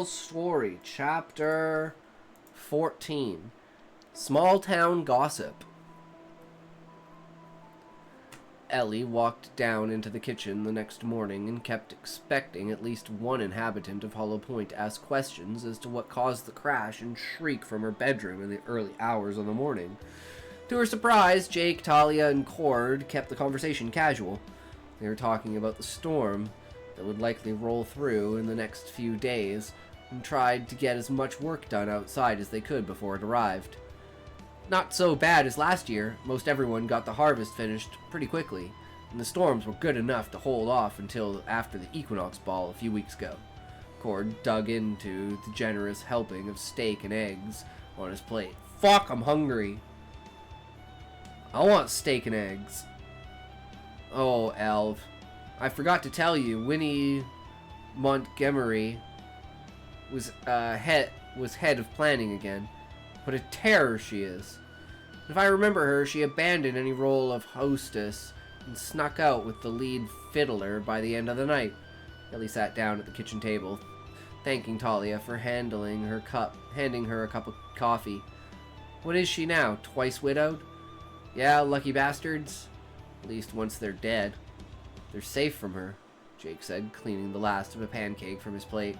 Story, Chapter 14. Small Town Gossip. Ellie walked down into the kitchen the next morning and kept expecting at least one inhabitant of Hollow Point to ask questions as to what caused the crash and shriek from her bedroom in the early hours of the morning. To her surprise, Jake, Talia, and Cord kept the conversation casual. They were talking about the storm that would likely roll through in the next few days, and tried to get as much work done outside as they could before it arrived. Not so bad as last year. Most everyone got the harvest finished pretty quickly, and the storms were good enough to hold off until after the equinox ball a few weeks ago. Cord dug into the generous helping of steak and eggs on his plate. Fuck, I'm hungry. I want steak and eggs. Oh, Elv. I forgot to tell you, Winnie Montgomery was head of planning again. What a terror she is. If I remember her, she abandoned any role of hostess and snuck out with the lead fiddler by the end of the night. Ellie sat down at the kitchen table, thanking Talia for handing her a cup of coffee. What is she now? Twice widowed? Yeah, lucky bastards. At least once they're dead. They're safe from her, Jake said, cleaning the last of a pancake from his plate.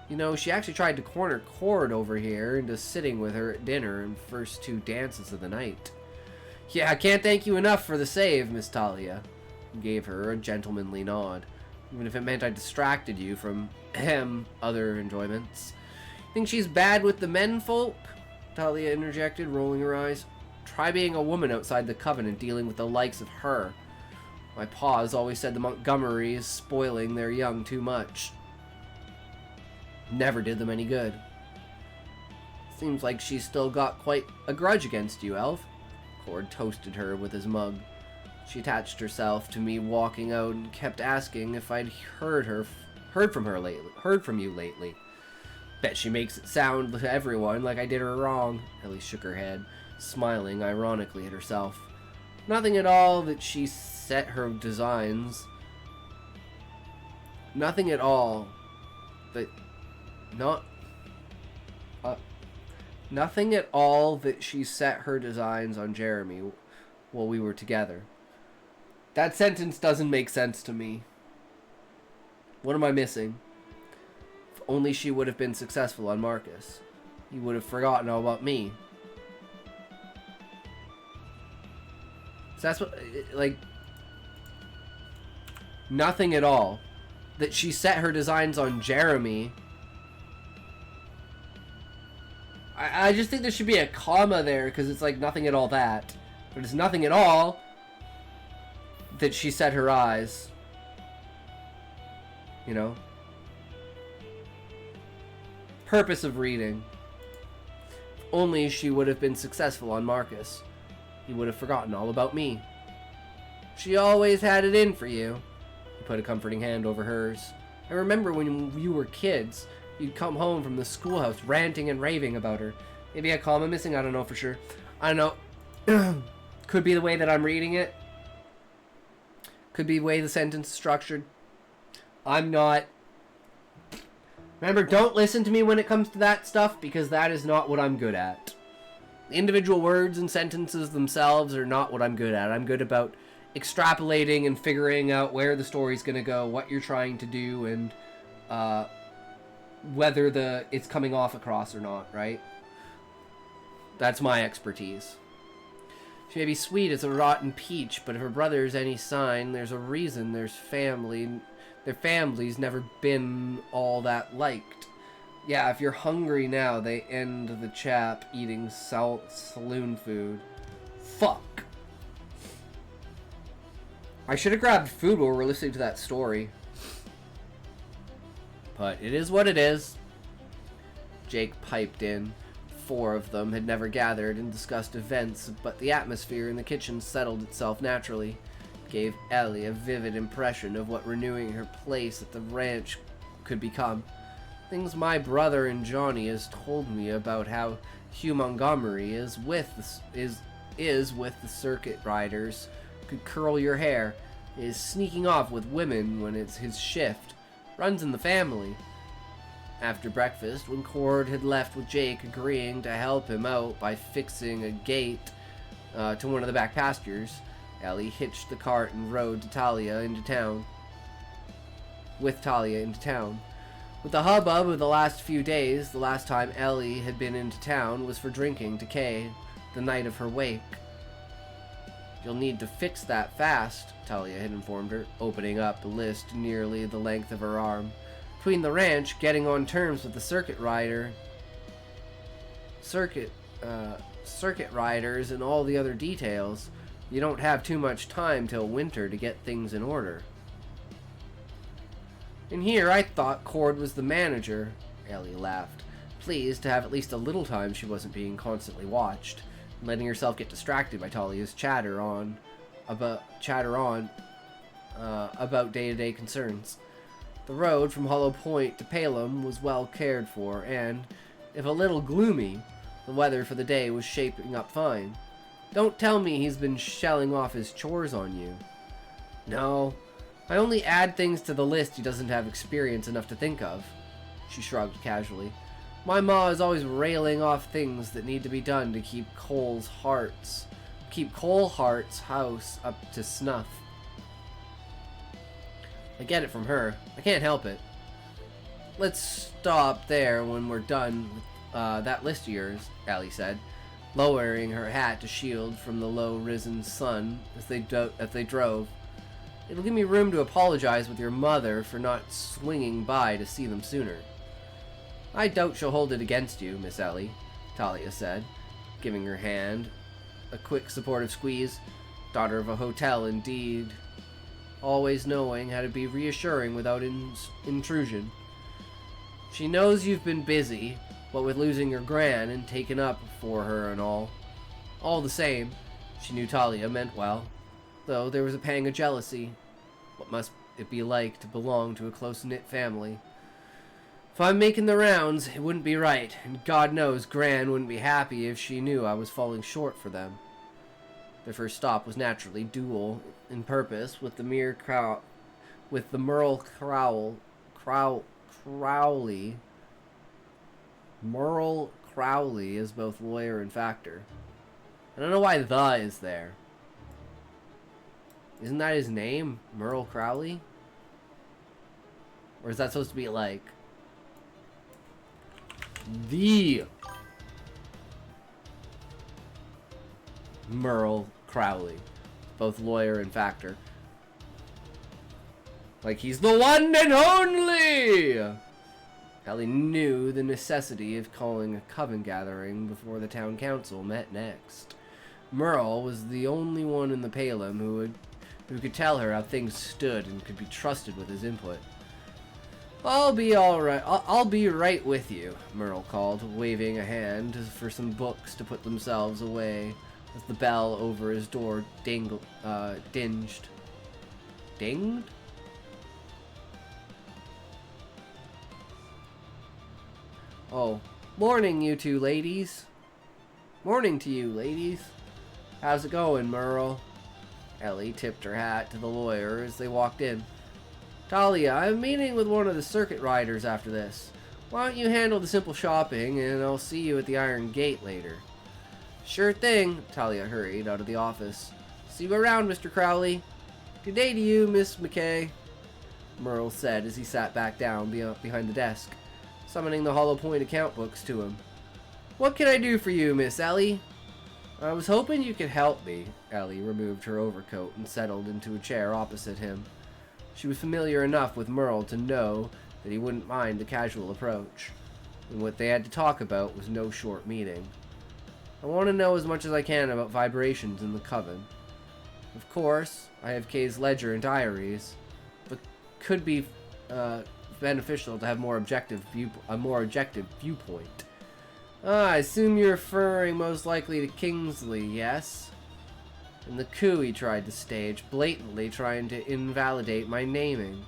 You know, she actually tried to corner Cord over here into sitting with her at dinner and first two dances of the night. Yeah, I can't thank you enough for the save, Miss Talia. He gave her a gentlemanly nod, even if it meant I distracted you from, other enjoyments. Think she's bad with the menfolk? Talia interjected, rolling her eyes. Try being a woman outside the Covenant dealing with the likes of her. My pa's always said the Montgomerys spoiling their young too much. Never did them any good. Seems like she's still got quite a grudge against you, Elf. Cord toasted her with his mug. She attached herself to me walking out and kept asking if I'd heard from you lately. Bet she makes it sound to everyone like I did her wrong. Ellie shook her head, smiling ironically at herself. Nothing at all that she set her designs. Nothing at all that Nothing at all that she set her designs on Jeremy while we were together. That sentence doesn't make sense to me. What am I missing? If only she would have been successful on Marcus. He would have forgotten all about me. So that's what, like, nothing at all. That she set her designs on Jeremy. I just think there should be a comma there, because it's like nothing at all that. But it's nothing at all that she set her eyes. You know? Purpose of reading. If only she would have been successful on Marcus. He would have forgotten all about me. She always had it in for you. He put a comforting hand over hers. I remember when you were kids, you'd come home from the schoolhouse ranting and raving about her. Maybe a comma missing? I don't know for sure. I don't know. Could be the way that I'm reading it. Could be the way the sentence is structured. I'm not... Remember, don't listen to me when it comes to that stuff, because that is not what I'm good at. Individual words and sentences themselves are not what I'm good at. I'm good about extrapolating and figuring out where the story's going to go, what you're trying to do, and whether it's coming off across or not, right? That's my expertise. She may be sweet as a rotten peach, but if her brother's any sign, there's a reason their family's never been all that liked. Yeah, if you're hungry now, they end the chap eating saloon food. Fuck. I should have grabbed food while we were listening to that story. But it is what it is. Jake piped in. 4 of them had never gathered and discussed events, but the atmosphere in the kitchen settled itself naturally. It gave Ellie a vivid impression of what renewing her place at the ranch could become. Things my brother and Johnny has told me about how Hugh Montgomery is with the circuit riders, could curl your hair, is sneaking off with women when it's his shift, runs in the family. After breakfast, when Cord had left with Jake agreeing to help him out by fixing a gate to one of the back pastures, Ellie hitched the cart and rode to Talia into town. With Talia into town. With the hubbub of the last few days, the last time Ellie had been into town was for drinking to Kay the night of her wake. You'll need to fix that fast, Talia had informed her, opening up a list nearly the length of her arm. Between the ranch, getting on terms with the circuit riders, and all the other details, you don't have too much time till winter to get things in order. And here I thought Cord was the manager, Ellie laughed, pleased to have at least a little time she wasn't being constantly watched, and letting herself get distracted by Talia's chatter on about day-to-day concerns. The road from Hollow Point to Palem was well cared for, and, if a little gloomy, the weather for the day was shaping up fine. Don't tell me he's been shelling off his chores on you. No, I only add things to the list he doesn't have experience enough to think of. She shrugged casually. My ma is always railing off things that need to be done to keep Cole Hart's house up to snuff. I get it from her. I can't help it. Let's stop there when we're done with that list of yours, Allie said, lowering her hat to shield from the low-risen sun as they drove. It'll give me room to apologize with your mother for not swinging by to see them sooner. I doubt she'll hold it against you, Miss Ellie, Talia said, giving her hand a quick supportive squeeze. Daughter of a hotel, indeed. Always knowing how to be reassuring without intrusion. She knows you've been busy, what with losing your gran and taken up for her and all. All the same, she knew Talia meant well, though there was a pang of jealousy. What must it be like to belong to a close-knit family? If I'm making the rounds, it wouldn't be right, and God knows Gran wouldn't be happy if she knew I was falling short for them. Their first stop was naturally dual in purpose, with the Merle Crowley as both lawyer and factor. I don't know why the is there. Isn't that his name? Merle Crowley? Or is that supposed to be like the Merle Crowley, both lawyer and factor? Like he's the one and only! Ellie knew the necessity of calling a coven gathering before the town council met next. Merle was the only one in the Palem who could tell her how things stood and could be trusted with his input. I'll be all right. I'll be right with you, Merle called, waving a hand for some books to put themselves away as the bell over his door dinged. Dinged? Oh, morning, you two ladies. Morning to you, ladies. How's it going, Merle? Ellie tipped her hat to the lawyer as they walked in. Talia, I'm meeting with one of the circuit riders after this. Why don't you handle the simple shopping, and I'll see you at the Iron Gate later. Sure thing, Talia hurried out of the office. See you around, Mr. Crowley. Good day to you, Miss McKay, Merle said as he sat back down behind the desk, summoning the Hollow Point account books to him. What can I do for you, Miss Ellie? I was hoping you could help me. Ellie removed her overcoat and settled into a chair opposite him. She was familiar enough with Merle to know that he wouldn't mind the casual approach, and what they had to talk about was no short meeting. I want to know as much as I can about vibrations in the coven. Of course, I have Kay's ledger and diaries, but could be beneficial to have a more objective viewpoint. I assume you're referring most likely to Kingsley, yes? And the coup he tried to stage, blatantly trying to invalidate my naming.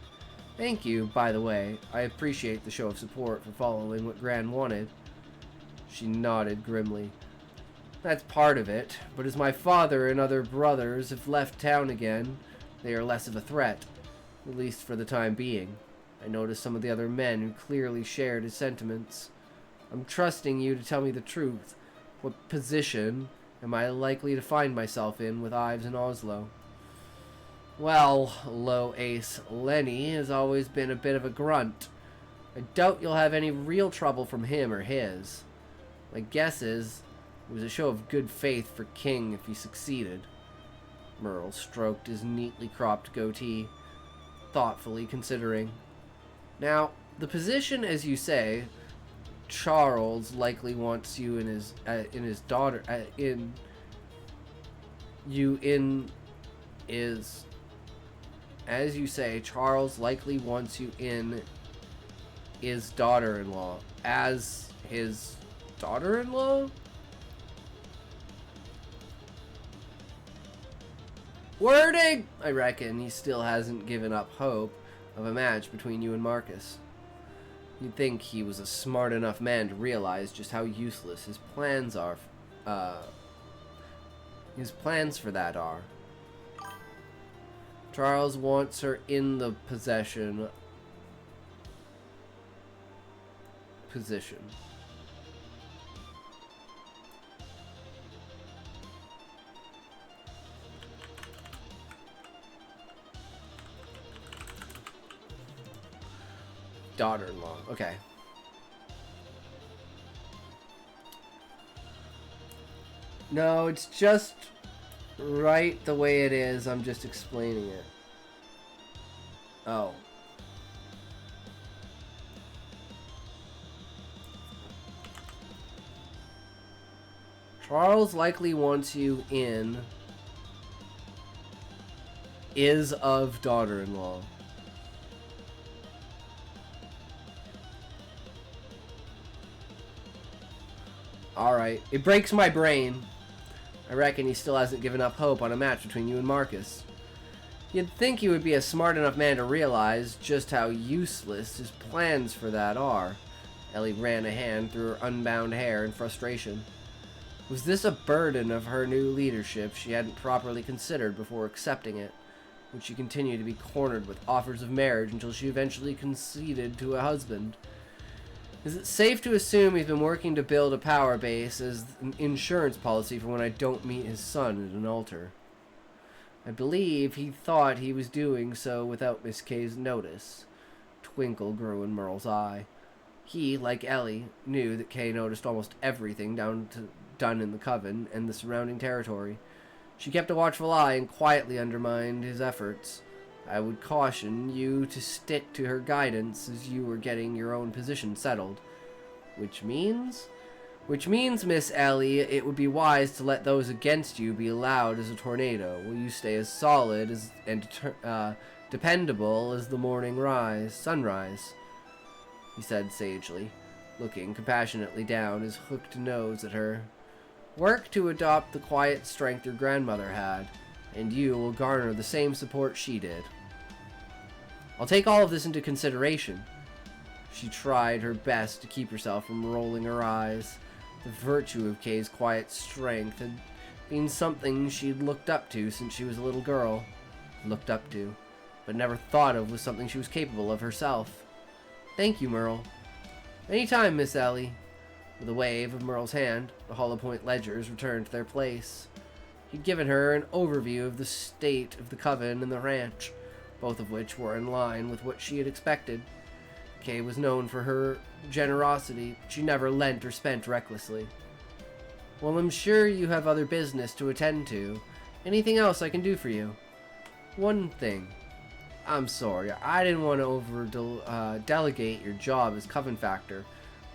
Thank you, by the way. I appreciate the show of support for following what Gran wanted. She nodded grimly. That's part of it, but as my father and other brothers have left town again, they are less of a threat, at least for the time being. I noticed some of the other men who clearly shared his sentiments. I'm trusting you to tell me the truth. What position am I likely to find myself in with Ives and Oslo? Well, low ace Lenny has always been a bit of a grunt. I doubt you'll have any real trouble from him or his. My guess is it was a show of good faith for King if he succeeded. Merle stroked his neatly cropped goatee, thoughtfully considering. Now, the position, as you say, Charles likely wants you in his daughter is, as you say, Charles likely wants you in his daughter-in-law as his daughter-in-law. Wording! I reckon he still hasn't given up hope of a match between you and Marcus. You'd think he was a smart enough man to realize just how useless his plans are. His plans for that are. Charles wants her in the position. Daughter-in-law. Okay. No, it's just right the way it is. I'm just explaining it. Oh. Charles likely wants you in is of daughter-in-law. Alright. It breaks my brain. I reckon he still hasn't given up hope on a match between you and Marcus. You'd think he would be a smart enough man to realize just how useless his plans for that are. Ellie ran a hand through her unbound hair in frustration. Was this a burden of her new leadership she hadn't properly considered before accepting it? Would she continue to be cornered with offers of marriage until she eventually conceded to a husband? Is it safe to assume he's been working to build a power base as an insurance policy for when I don't meet his son at an altar? I believe he thought he was doing so without Miss Kay's notice. Twinkle grew in Merle's eye. He, like Ellie, knew that Kay noticed almost everything done in the coven and the surrounding territory. She kept a watchful eye and quietly undermined his efforts. I would caution you to stick to her guidance as you were getting your own position settled. Which means, Miss Ellie, it would be wise to let those against you be loud as a tornado, while you stay as solid and dependable as the sunrise, he said sagely, looking compassionately down his hooked nose at her. Work to adopt the quiet strength your grandmother had, and you will garner the same support she did. I'll take all of this into consideration. She tried her best to keep herself from rolling her eyes. The virtue of Kay's quiet strength had been something she'd looked up to since she was a little girl. Looked up to, but never thought of was something she was capable of herself. Thank you, Merle. Any time, Miss Ellie. With a wave of Merle's hand, the Hollow Point ledgers returned to their place. He'd given her an overview of the state of the coven and the ranch, both of which were in line with what she had expected. Kay was known for her generosity. She never lent or spent recklessly. Well, I'm sure you have other business to attend to. Anything else I can do for you? One thing. I'm sorry, I didn't want to delegate your job as coven factor,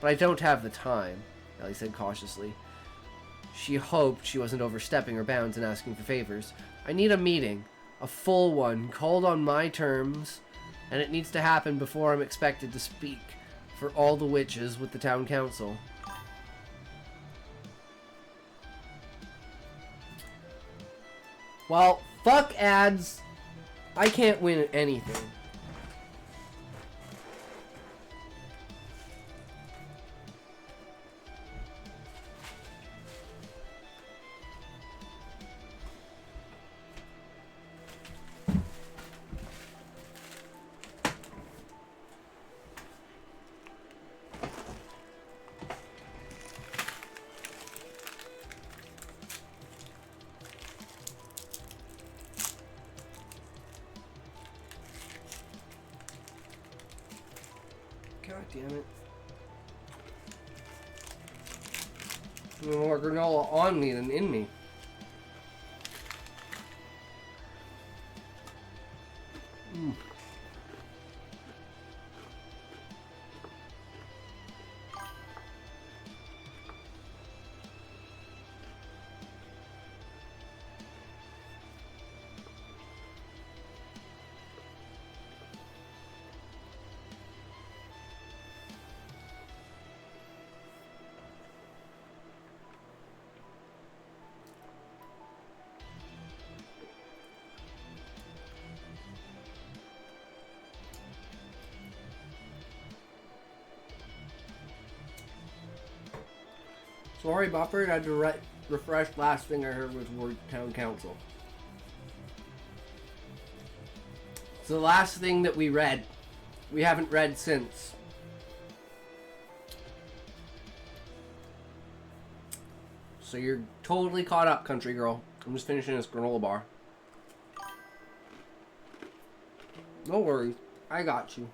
but I don't have the time, Ellie said cautiously. She hoped she wasn't overstepping her bounds and asking for favors. I need a meeting. A full one, called on my terms, and it needs to happen before I'm expected to speak for all the witches with the town council. Well, fuck ads. I can't win anything. More granola on me than in me. Sorry, Buffer. I had to refresh. Last thing I heard was word town council. It's the last thing that we read. We haven't read since. So you're totally caught up, country girl. I'm just finishing this granola bar. No worries. I got you.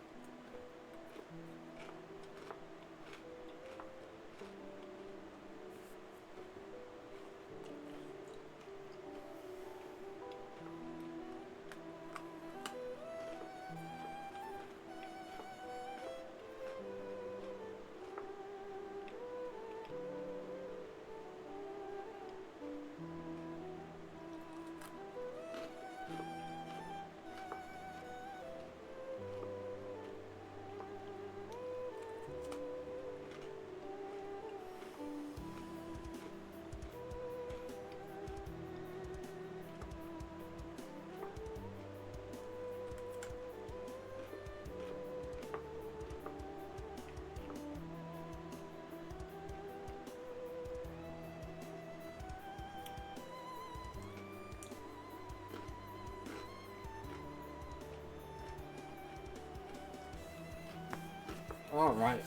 All right.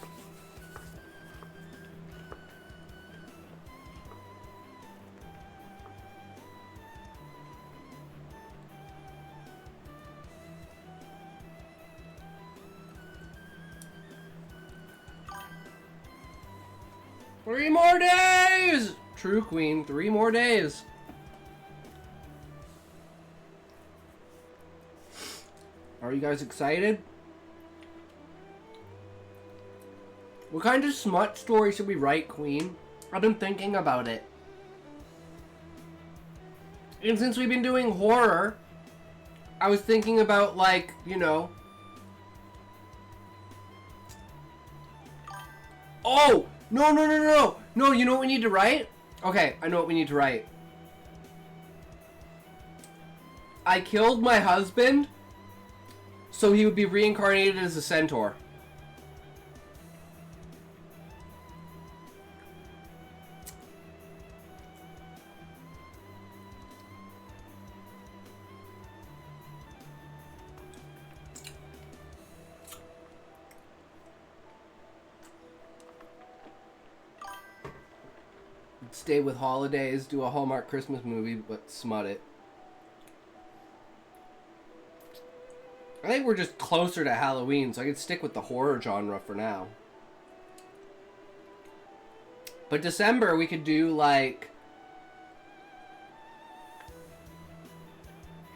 Three more days! True, Queen. 3 more days. Are you guys excited? What kind of smut story should we write, Queen? I've been thinking about it. And since we've been doing horror, I was thinking about, like, you know... Oh! No, no, no, no, no! No, you know what we need to write? Okay, I know what we need to write. I killed my husband, so he would be reincarnated as a centaur. Stay with holidays, do a Hallmark Christmas movie, but smut it. I think we're just closer to Halloween, so I could stick with the horror genre for now. But December, we could do, like...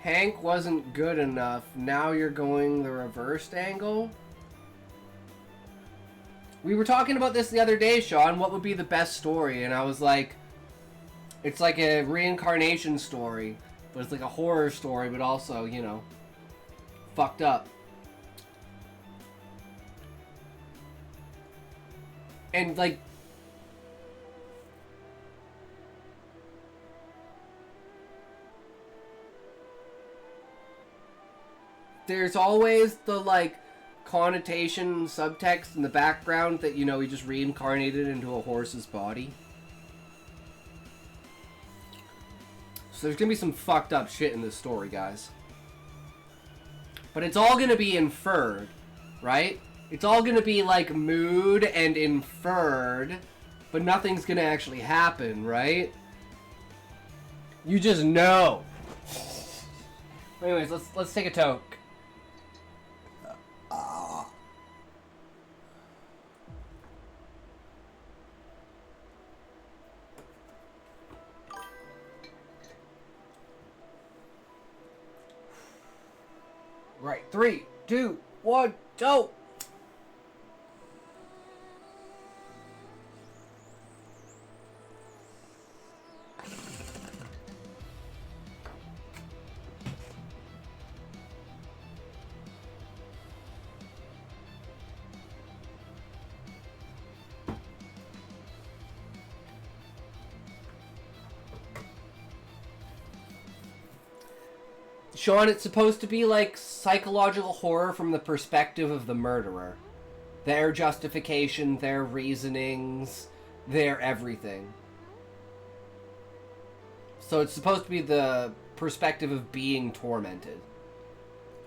Hank wasn't good enough. Now you're going the reversed angle? We were talking about this the other day, Sean. What would be the best story? And I was like, it's like a reincarnation story, but it's like a horror story, but also, you know, fucked up. And like, there's always the like connotation subtext in the background that, you know, he just reincarnated into a horse's body. So there's gonna be some fucked up shit in this story, guys. But it's all gonna be inferred, right? It's all gonna be like mood and inferred, but nothing's gonna actually happen, right? You just know. Anyways, let's take a toke. Right, 3, 2, 1, go! Sean, it's supposed to be like psychological horror from the perspective of the murderer. Their justification, their reasonings, their everything. So it's supposed to be the perspective of being tormented.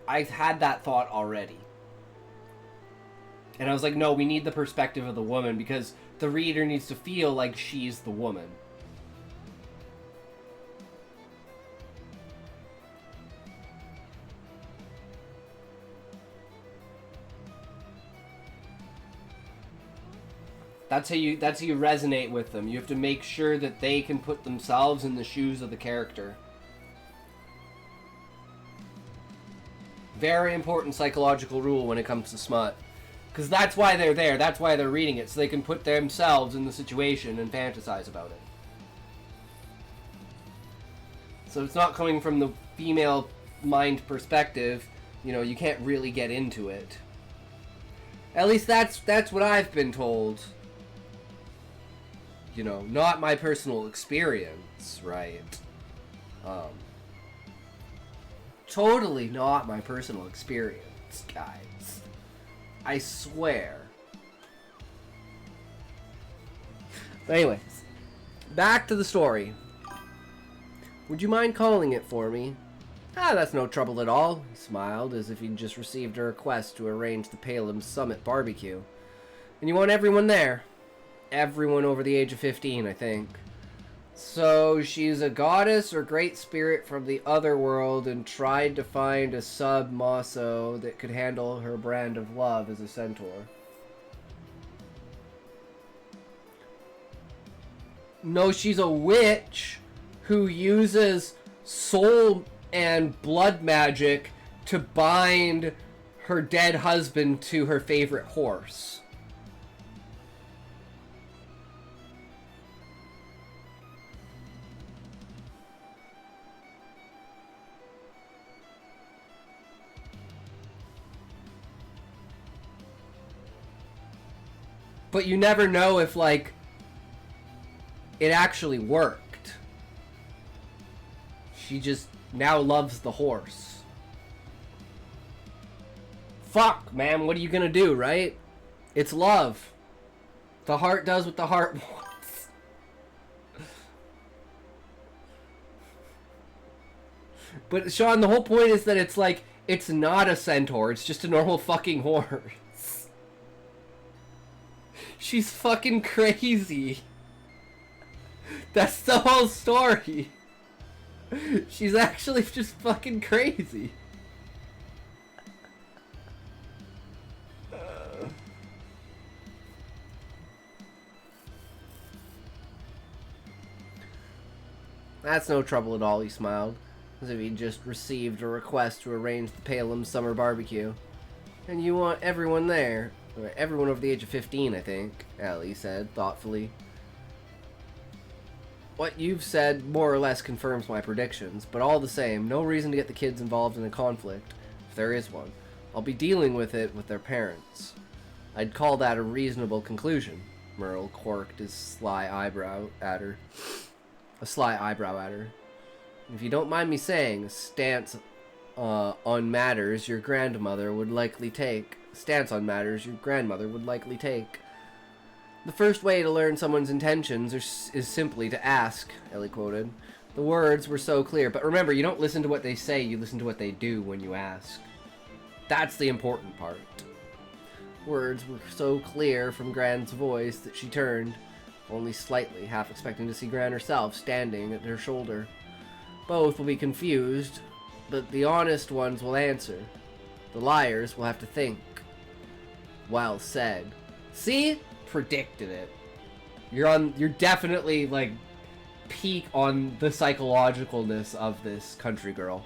I've had that thought already. And I was like, no, we need the perspective of the woman because the reader needs to feel like she's the woman. That's how you resonate with them. You have to make sure that they can put themselves in the shoes of the character. Very important psychological rule when it comes to smut. Because that's why they're there. That's why they're reading it. So they can put themselves in the situation and fantasize about it. So it's not coming from the female mind perspective. You know, you can't really get into it. At least that's what I've been told. You know, not my personal experience, right? Totally not my personal experience, guys. I swear. But anyways, back to the story. Would you mind calling it for me? Ah, that's no trouble at all, he smiled, as if he'd just received a request to arrange the Palem Summit barbecue. And you want everyone there? Everyone over the age of 15, I think. So she's a goddess or great spirit from the other world and tried to find a sub-mosso that could handle her brand of love as a centaur. No, she's a witch who uses soul and blood magic to bind her dead husband to her favorite horse. But you never know if, like, it actually worked. She just now loves the horse. Fuck, man, what are you gonna do, right? It's love. The heart does what the heart wants. But, Sean, the whole point is that it's like, it's not a centaur, it's just a normal fucking horse. She's fucking crazy. That's the whole story. She's actually just fucking crazy. That's no trouble at all, he smiled, as if he'd just received a request to arrange the Palem summer barbecue. And you want everyone there? Everyone over the age of 15, I think, Allie said, thoughtfully. What you've said more or less confirms my predictions, but all the same, no reason to get the kids involved in a conflict, if there is one. I'll be dealing with it with their parents. I'd call that a reasonable conclusion. Merle quirked his sly eyebrow at her. A sly eyebrow at her. If you don't mind me saying, a stance on matters your grandmother would likely take. The first way to learn someone's intentions is simply to ask, Ellie quoted. The words were so clear, but remember, you don't listen to what they say, you listen to what they do when you ask. That's the important part. Words were so clear from Gran's voice that she turned, only slightly, half expecting to see Gran herself standing at her shoulder. Both will be confused, but the honest ones will answer. The liars will have to think. Well said. See? Predicted it. You're definitely, like, peak on the psychologicalness of this country girl.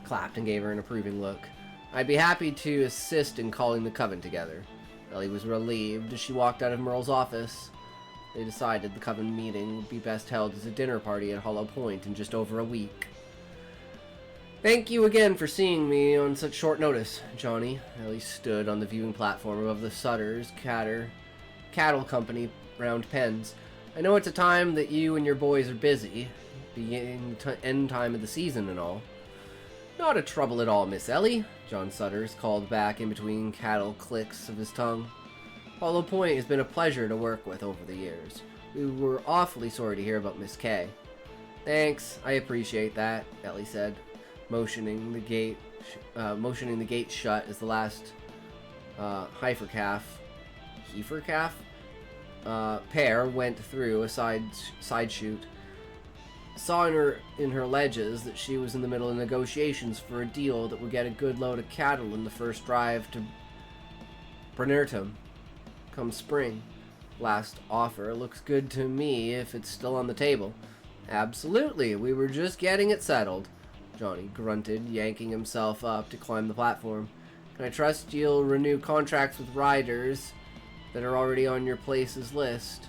clapped and gave her an approving look. I'd be happy to assist in calling the coven together. Ellie was relieved as she walked out of Merle's office. They decided the coven meeting would be best held as a dinner party at Hollow Point in just over a week. Thank you again for seeing me on such short notice, Johnny. Ellie stood on the viewing platform above the Sutter's cattle company round pens. I know it's a time that you and your boys are busy, beginning end time of the season and all. Not a trouble at all, Miss Ellie, John Sutters called back in between cattle clicks of his tongue. Hollow Point has been a pleasure to work with over the years. We were awfully sorry to hear about Miss Kay. Thanks, I appreciate that, Ellie said, motioning the gate shut as the last heifer calf pair went through a side chute. Saw in her ledges that she was in the middle of negotiations for a deal that would get a good load of cattle in the first drive to Brenertum come spring. Last offer looks good to me if it's still on the table. Absolutely, we were just getting it settled, Johnny grunted, yanking himself up to climb the platform. Can I trust you'll renew contracts with riders that are already on your place's list?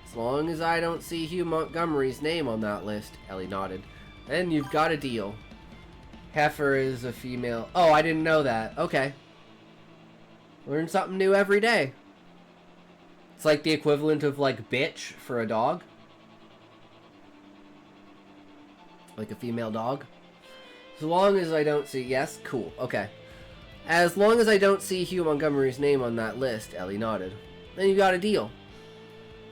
As long as I don't see Hugh Montgomery's name on that list, Ellie nodded. Then you've got a deal. Heifer is a female. Oh, I didn't know that. Okay. Learn something new every day. It's like the equivalent of, like, bitch for a dog. Like a female dog. As long as I don't see... Yes? Cool. Okay. As long as I don't see Hugh Montgomery's name on that list, Ellie nodded. Then you got a deal.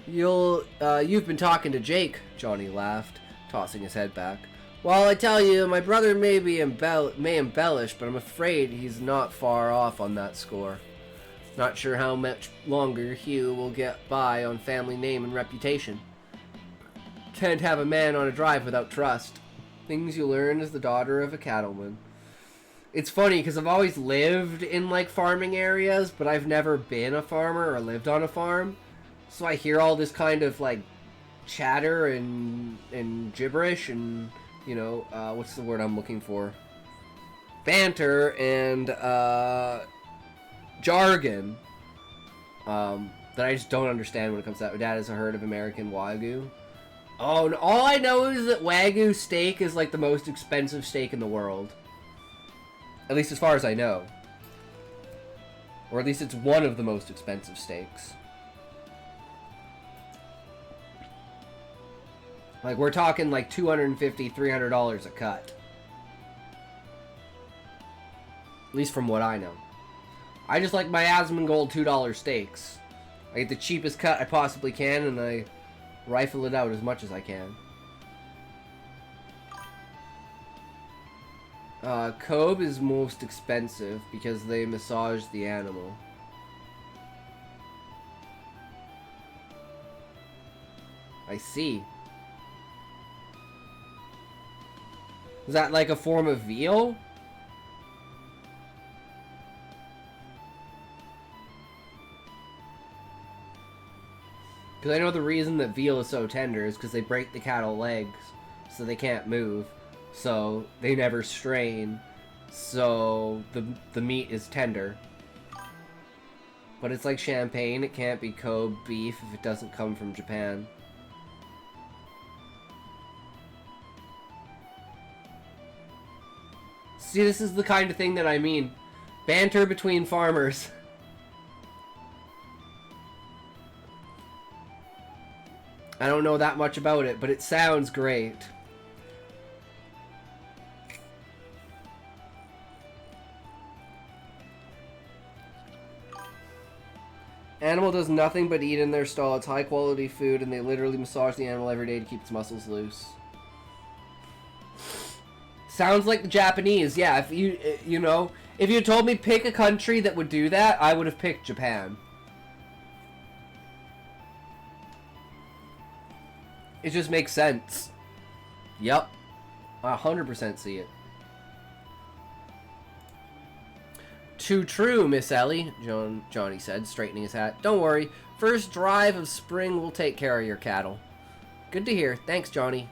You've been talking to Jake, Johnny laughed, tossing his head back. Well, I tell you, my brother may embellish, but I'm afraid he's not far off on that score. Not sure how much longer Hugh will get by on family name and reputation. Can't have a man on a drive without trust. Things you learn as the daughter of a cattleman. It's funny, because I've always lived in, like, farming areas, but I've never been a farmer or lived on a farm. So I hear all this kind of, like, chatter and gibberish and, you know, what's the word I'm looking for? Banter and, jargon, that I just don't understand when it comes to that. My dad has a herd of American Wagyu. Oh, and all I know is that Wagyu steak is, like, the most expensive steak in the world. At least as far as I know. Or at least it's one of the most expensive steaks. Like, we're talking like $250, $300 a cut. At least from what I know. I just like my Asmongold $2 steaks. I get the cheapest cut I possibly can, and I rifle it out as much as I can. Kobe is most expensive because they massage the animal. I see. Is that like a form of veal? Because I know the reason that veal is so tender is because they break the cattle legs so they can't move. So they never strain. So the meat is tender. But it's like champagne. It can't be Kobe beef if it doesn't come from Japan. See, this is the kind of thing that I mean. Banter between farmers. I don't know that much about it, but it sounds great. Animal does nothing but eat in their stall. It's high quality food, and they literally massage the animal every day to keep its muscles loose. Sounds like the Japanese. Yeah, if you know, if you told me pick a country that would do that, I would have picked Japan. It just makes sense. Yep. 100% see it. Too true, Miss Ellie, Johnny said, straightening his hat. Don't worry. First drive of spring will take care of your cattle. Good to hear. Thanks, Johnny.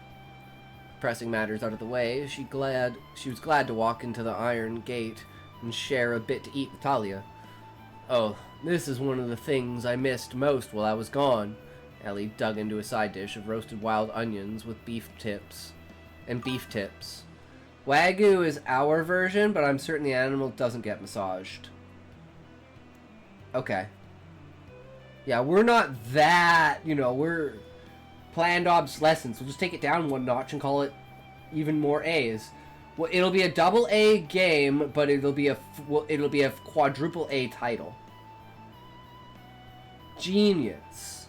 pressing matters out of the way, she was glad to walk into the iron gate and share a bit to eat with Talia. "Oh, this is one of the things I missed most while I was gone." Ellie dug into a side dish of roasted wild onions with beef tips. Wagyu is our version, but I'm certain the animal doesn't get massaged. Okay. Yeah, we're not that, we're planned obsolescence. We'll just take it down one notch and call it even more A's. Well, it'll be a double A game, but it'll be a quadruple A title. Genius.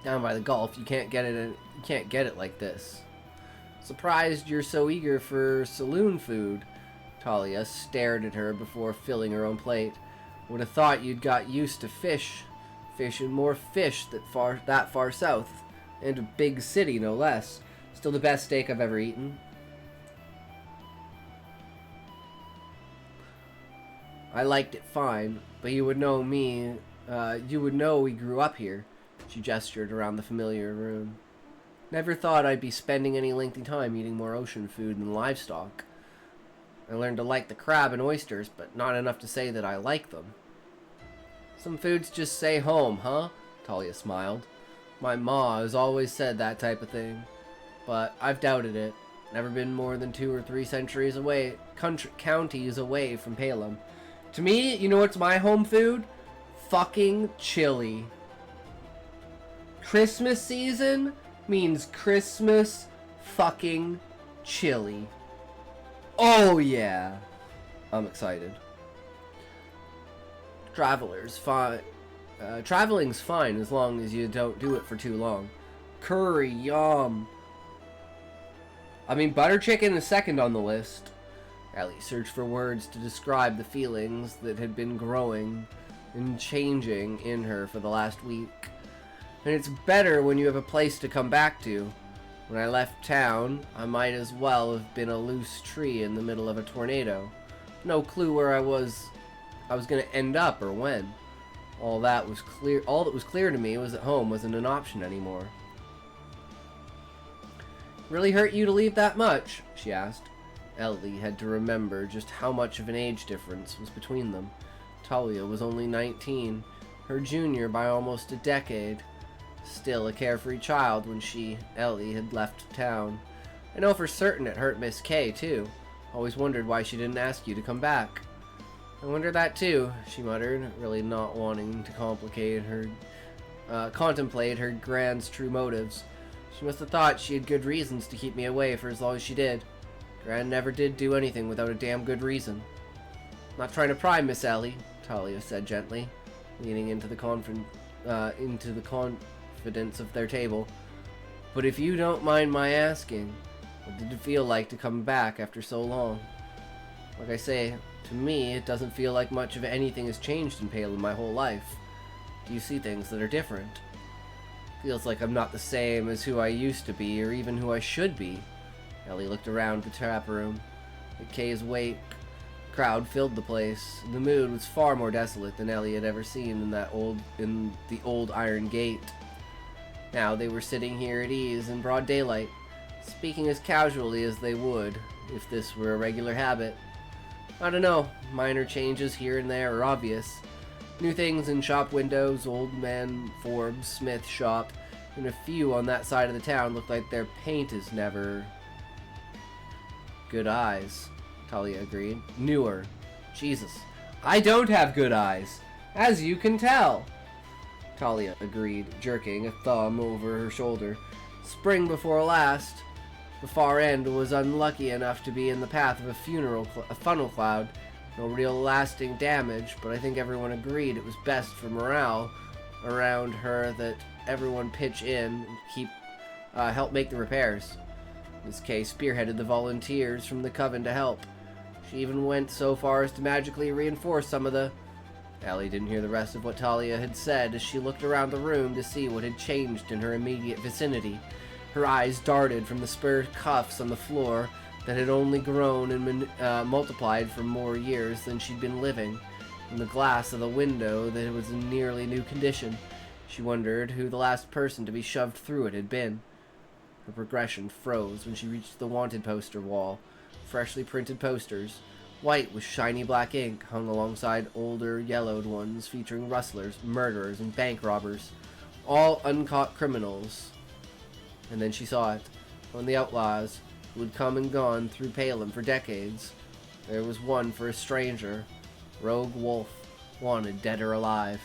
Down by the Gulf, you can't get it like this. Surprised you're so eager for saloon food. Talia stared at her before filling her own plate. Would have thought you'd got used to fish and more fish that far south, and a big city no less. Still the best steak I've ever eaten. I liked it fine, but you would know we grew up here. She gestured around the familiar room. Never thought I'd be spending any lengthy time eating more ocean food than livestock. I learned to like the crab and oysters, but not enough to say that I like them. Some foods just say home, huh? Talia smiled. My ma has always said that type of thing, but I've doubted it. Never been more than 2 or 3 centuries away, counties away from Palem. To me, you know what's my home food? Fucking chili. Christmas season means Christmas fucking chili. Oh yeah. I'm excited. Traveling's fine as long as you don't do it for too long. Curry, yum. I mean, butter chicken is second on the list. Ellie searched for words to describe the feelings that had been growing and changing in her for the last week. And it's better when you have a place to come back to. When I left town, I might as well have been a loose tree in the middle of a tornado. No clue where I was going to end up or when. All that was clear to me was that home wasn't an option anymore. Really hurt you to leave that much? She asked. Ellie had to remember just how much of an age difference was between them. Talia was only 19, her junior by almost a decade. Still a carefree child when Ellie, had left town. I know for certain it hurt Miss K, too. Always wondered why she didn't ask you to come back. I wonder that, too, she muttered, really not wanting to contemplate her grand's true motives. She must have thought she had good reasons to keep me away for as long as she did. Gran never did do anything without a damn good reason. Not trying to pry, Miss Ellie, Talia said gently, leaning into the confidence of their table. But if you don't mind my asking, what did it feel like to come back after so long? Like I say, to me, it doesn't feel like much of anything has changed in Palem my whole life. Do you see things that are different? Feels like I'm not the same as who I used to be, or even who I should be. Ellie looked around the trap room. The K's wake crowd filled the place. The mood was far more desolate than Ellie had ever seen in the old iron gate. Now they were sitting here at ease in broad daylight, speaking as casually as they would if this were a regular habit. I don't know, minor changes here and there are obvious. New things in shop windows, old man Forbes' Smith shop, and a few on that side of the town look like their paint is never... Good eyes, Talia agreed. Newer. Jesus, I don't have good eyes, as you can tell. Talia agreed, jerking a thumb over her shoulder. Spring before last. The far end was unlucky enough to be in the path of a funnel cloud. No real lasting damage, but I think everyone agreed it was best for morale around her that everyone pitch in and help make the repairs. Miss K spearheaded the volunteers from the coven to help. She even went so far as to magically reinforce some of the... Ellie didn't hear the rest of what Talia had said as she looked around the room to see what had changed in her immediate vicinity. Her eyes darted from the spur cuffs on the floor that had only grown and multiplied for more years than she'd been living, and the glass of the window that was in nearly new condition. She wondered who the last person to be shoved through it had been. Her progression froze when she reached the wanted poster wall. Freshly printed posters, white with shiny black ink, hung alongside older yellowed ones featuring rustlers, murderers, and bank robbers, all uncaught criminals. And then she saw it. On the outlaws who had come and gone through Palem for decades, there was one for a stranger. Rogue wolf, wanted dead or alive.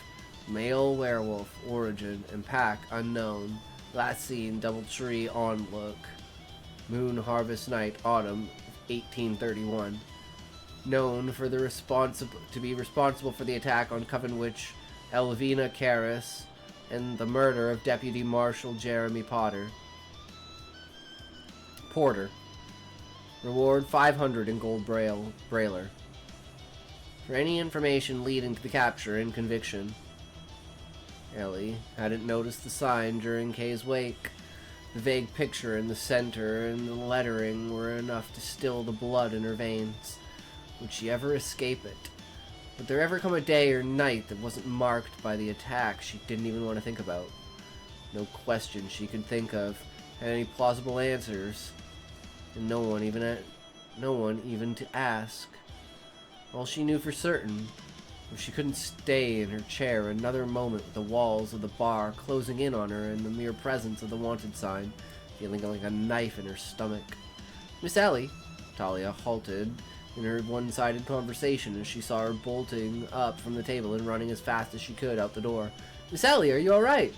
Male werewolf, origin and pack unknown. Last seen Doubletree Onlook. Moon harvest night, autumn 1831. Known for the to be responsible for the attack on Coven Witch Elvina Karras and the murder of Deputy Marshal Jeremy Porter. Reward 500 in gold brailer. For any information leading to the capture and conviction. Ellie hadn't noticed the sign during Kay's wake. The vague picture in the center and the lettering were enough to still the blood in her veins. Would she ever escape it? Would there ever come a day or night that wasn't marked by the attack she didn't even want to think about? No question she could think of had any plausible answers, and no one even to ask. All she knew for certain, if she couldn't stay in her chair another moment with the walls of the bar closing in on her and the mere presence of the wanted sign feeling like a knife in her stomach. Miss Ellie, Talia halted in her one-sided conversation as she saw her bolting up from the table and running as fast as she could out the door. Miss Ellie, are you alright?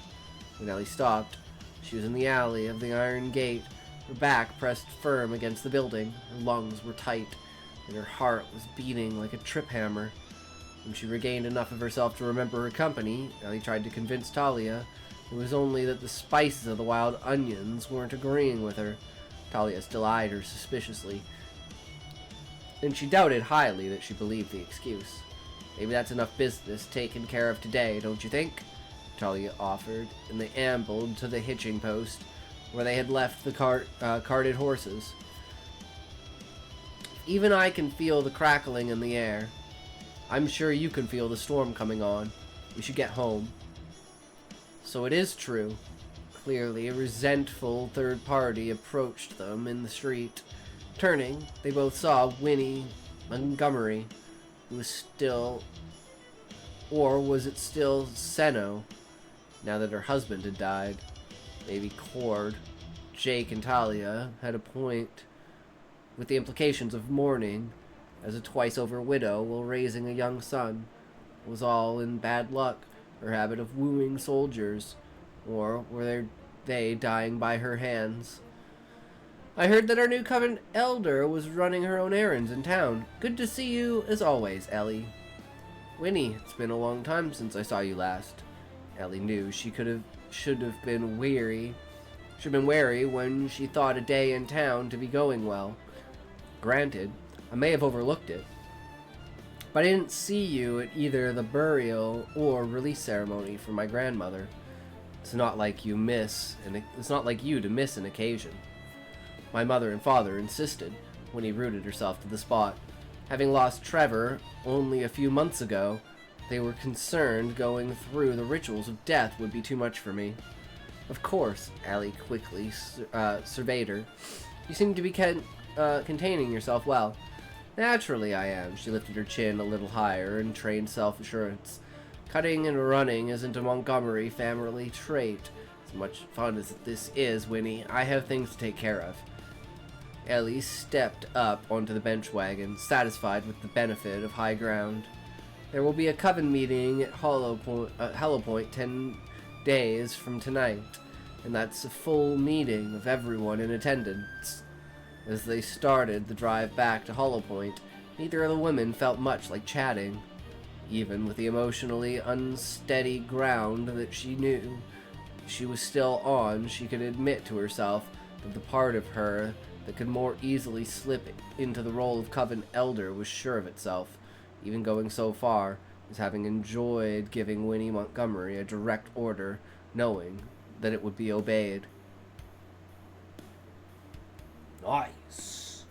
When Ellie stopped, she was in the alley of the iron gate, her back pressed firm against the building, her lungs were tight, and her heart was beating like a trip hammer. When she regained enough of herself to remember her company, Ellie tried to convince Talia it was only that the spices of the wild onions weren't agreeing with her. Talia still eyed her suspiciously, and she doubted highly that she believed the excuse. Maybe that's enough business taken care of today, don't you think? Talia offered, and they ambled to the hitching post, where they had left the carted horses. Even I can feel the crackling in the air. I'm sure you can feel the storm coming on. We should get home. So it is true. Clearly, a resentful third party approached them in the street. Turning, they both saw Winnie Montgomery, who was still... Or was it still Seno, now that her husband had died? Maybe Cord, Jake, and Talia had a point with the implications of mourning as a twice-over widow while raising a young son. It was all in bad luck, her habit of wooing soldiers, or were they dying by her hands? I heard that our new Coven elder was running her own errands in town. Good to see you, as always, Ellie. Winnie, it's been a long time since I saw you last. Ellie knew she should have been wary when she thought a day in town to be going well. Granted, I may have overlooked it, but I didn't see you at either the burial or release ceremony for my grandmother. It's not like you to miss an occasion. My mother and father insisted when he rooted herself to the spot. Having lost Trevor only a few months ago, they were concerned going through the rituals of death would be too much for me. Of course, Ellie quickly surveyed her. You seem to be containing yourself well. Naturally I am. She lifted her chin a little higher and trained self-assurance. Cutting and running isn't a Montgomery family trait. As much fun as this is, Winnie, I have things to take care of. Ellie stepped up onto the bench wagon, satisfied with the benefit of high ground. There will be a Coven meeting at Hollow Point 10 days from tonight, and that's a full meeting of everyone in attendance. As they started the drive back to Hollow Point, neither of the women felt much like chatting. Even with the emotionally unsteady ground that she knew she was still on, she could admit to herself that the part of her that could more easily slip into the role of Coven Elder was sure of itself, even going so far as having enjoyed giving Winnie Montgomery a direct order, knowing that it would be obeyed. Nice.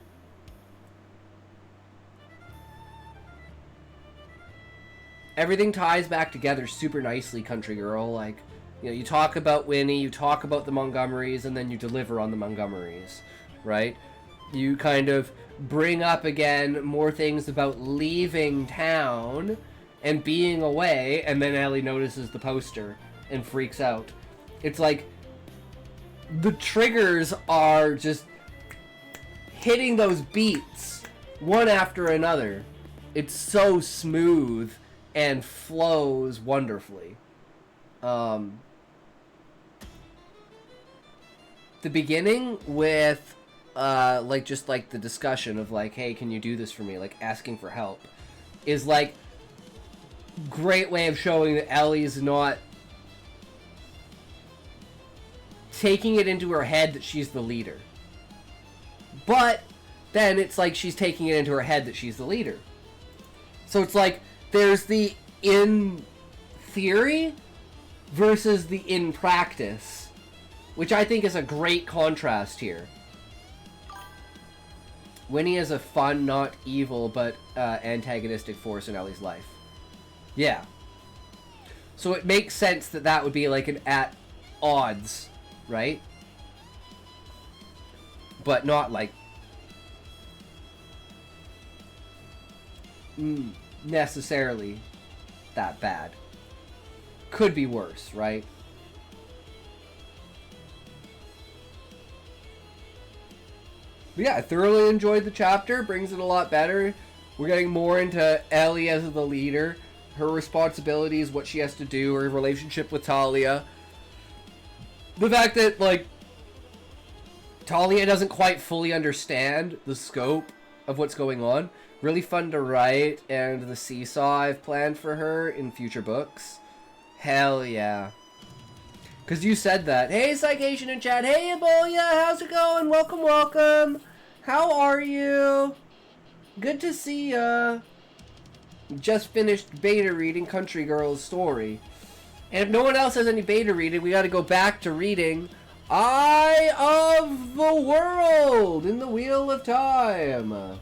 Everything ties back together super nicely, CountryGirl. Like, You know, you talk about Winnie, you talk about the Montgomerys, and then you deliver on the Montgomerys, right? You kind of bring up again more things about leaving town and being away, and then Ellie notices the poster and freaks out. It's like the triggers are just hitting those beats one after another. It's so smooth and flows wonderfully. The beginning with like just like the discussion of like, hey, can you do this for me, like asking for help, is like great way of showing that Ellie's not taking it into her head that she's the leader. But then it's like she's taking it into her head that she's the leader. So it's like there's the in theory versus the in practice, which I think is a great contrast here. Winnie is a fun, not evil, but antagonistic force in Ellie's life. Yeah. So it makes sense that that would be like an at odds, right? But not like necessarily that bad. Could be worse, right? But yeah, I thoroughly enjoyed the chapter. Brings it a lot better. We're getting more into Ellie as the leader, her responsibilities, what she has to do, her relationship with Talia. The fact that, like, Talia doesn't quite fully understand the scope of what's going on. Really fun to write, and the seesaw I've planned for her in future books. Hell yeah. Because you said that. Hey, Citation in chat. Hey, Ebola, how's it going? Welcome, welcome. How are you? Good to see ya. Just finished beta reading CountryGirl's story. And if no one else has any beta reading, we gotta go back to reading Eye of the World in the Wheel of Time.